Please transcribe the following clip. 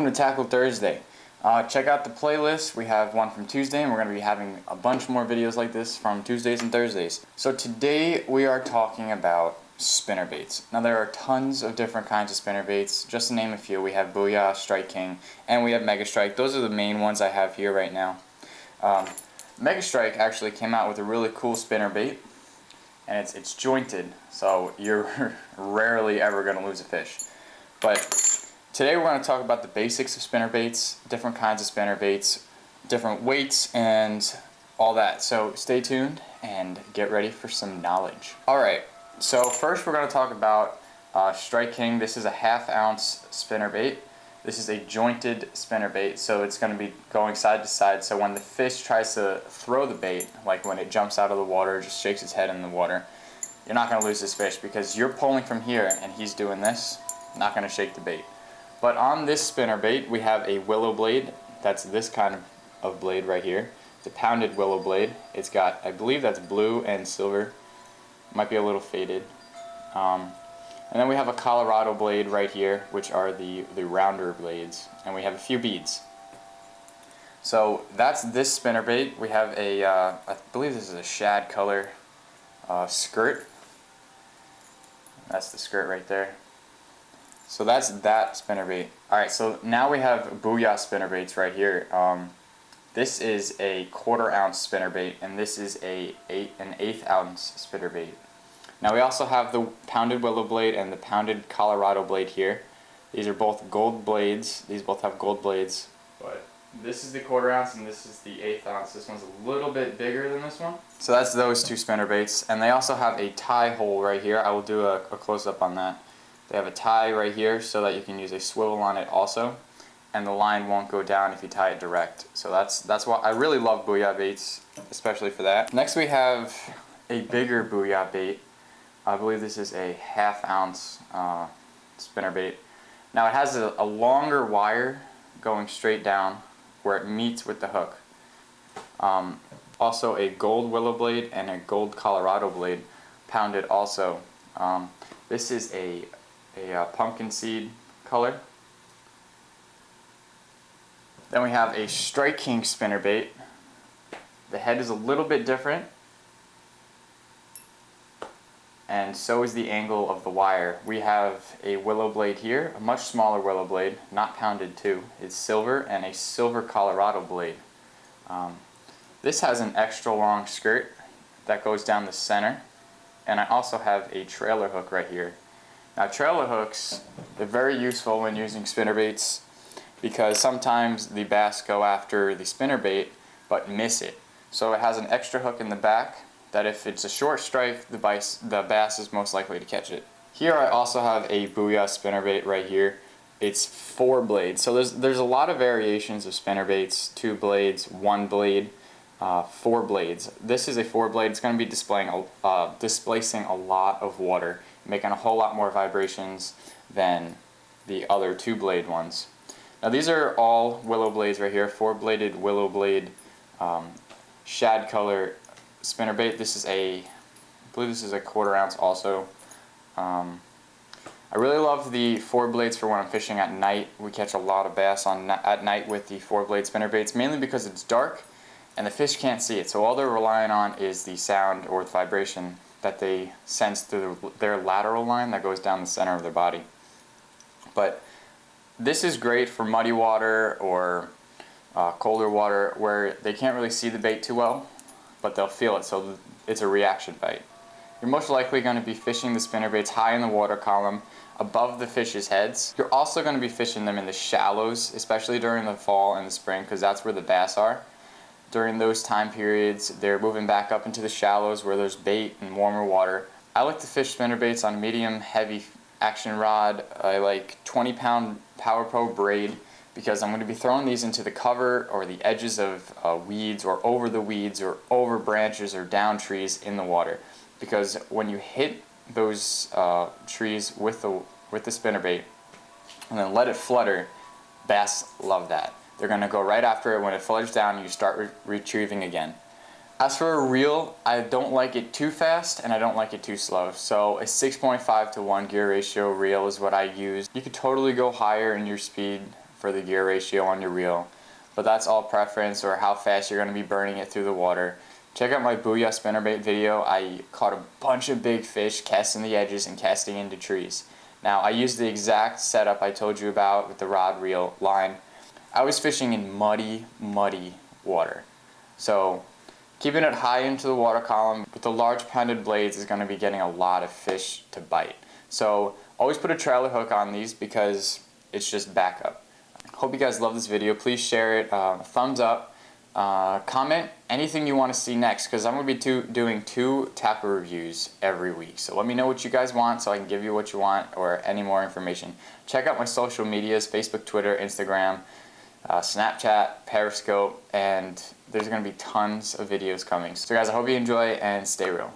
to Tackle Thursday. Check out the playlist. We have one from Tuesday, and we're going to be having a bunch more videos like this from Tuesdays and Thursdays. So today we are talking about spinnerbaits. Now there are tons of different kinds of spinnerbaits. Just to name a few, we have Booyah, Strike King, and we have Mega Strike. Those are the main ones I have here right now. Mega Strike actually came out with a really cool spinnerbait, and it's jointed, so you're rarely ever going to lose a fish. But today we're going to talk about the basics of spinnerbaits, different kinds of spinnerbaits, different weights, and all that. So stay tuned and get ready for some knowledge. Alright, so first we're going to talk about Strike King. This is a 1/2 ounce spinnerbait. This is a jointed spinnerbait, so it's going to be going side to side, so when the fish tries to throw the bait, like when it jumps out of the water, just shakes its head in the water, you're not going to lose this fish because you're pulling from here and he's doing this, not going to shake the bait. But on this spinnerbait we have a willow blade. That's this kind of blade right here. It's a pounded willow blade. It's got, I believe that's blue and silver. Might be a little faded. And then we have a Colorado blade right here, which are the rounder blades, and we have a few beads. So that's this spinnerbait. We have a, I believe this is a shad color skirt. That's the skirt right there. So that's that spinnerbait. Alright, so now we have Booyah spinnerbaits right here. This is a 1/4 ounce spinnerbait, and this is an 1/8 ounce spinnerbait. Now we also have the pounded willow blade and the pounded Colorado blade here. These are both gold blades. These both have gold blades. But this is the 1/4 ounce and this is the 1/8 ounce. This one's a little bit bigger than this one. So that's those two spinnerbaits. And they also have a tie hole right here. I will do a close-up on that. They have a tie right here so that you can use a swivel on it also. And the line won't go down if you tie it direct. So that's why I really love Booyah baits, especially for that. Next we have a bigger Booyah bait. I believe this is a 1/2 ounce spinnerbait. Now it has a longer wire going straight down where it meets with the hook. Also a gold willow blade and a gold Colorado blade pounded also. This is a pumpkin seed color. Then we have a Strike King spinnerbait. The head is a little bit different, and so is the angle of the wire. We have a willow blade here, a much smaller willow blade, not pounded too. It's silver, and a silver Colorado blade. This has an extra long skirt that goes down the center, and I also have a trailer hook right here. Now trailer hooks, they're very useful when using spinnerbaits because sometimes the bass go after the spinnerbait but miss it. So it has an extra hook in the back that if it's a short strike, the bass is most likely to catch it. Here I also have a Booyah spinnerbait right here. It's 4 blades. So there's a lot of variations of spinnerbaits: 2 blades, 1 blade, 4 blades. This is a 4 blade. It's going to be displacing a lot of water, making a whole lot more vibrations than the other 2 blade ones. Now these are all willow blades right here, 4-bladed willow blade shad color spinnerbait. This is I believe this is a 1/4 ounce also. I really love the 4 blades for when I'm fishing at night. We catch a lot of bass at night with the 4-blade spinnerbaits, mainly because it's dark and the fish can't see it. So all they're relying on is the sound or the vibration that they sense through their lateral line that goes down the center of their body. But this is great for muddy water or colder water where they can't really see the bait too well, but they'll feel it, so it's a reaction bite. You're most likely going to be fishing the spinnerbaits high in the water column, above the fish's heads. You're also going to be fishing them in the shallows, especially during the fall and the spring, because that's where the bass are. During those time periods, they're moving back up into the shallows where there's bait and warmer water. I like to fish spinnerbaits on medium heavy action rod. I like 20-pound Power Pro braid because I'm going to be throwing these into the cover or the edges of weeds or over the weeds or over branches or down trees in the water. Because when you hit those trees with the spinnerbait and then let it flutter, bass love that. They're going to go right after it. When it flutters down, you start retrieving again. As for a reel, I don't like it too fast and I don't like it too slow. So a 6.5 to 1 gear ratio reel is what I use. You could totally go higher in your speed for the gear ratio on your reel, but that's all preference or how fast you're going to be burning it through the water. Check out my Booyah spinnerbait video. I caught a bunch of big fish casting the edges and casting into trees. Now I used the exact setup I told you about with the rod, reel, line. I was fishing in muddy water. So keeping it high into the water column with the large pounded blades is going to be getting a lot of fish to bite. So always put a trailer hook on these because it's just backup. Hope you guys love this video. Please share it, thumbs up, comment anything you want to see next, because I'm going to be doing 2 tackle reviews every week. So let me know what you guys want so I can give you what you want or any more information. Check out my social medias, Facebook, Twitter, Instagram, Snapchat, Periscope, and there's going to be tons of videos coming. So guys, I hope you enjoy and stay real.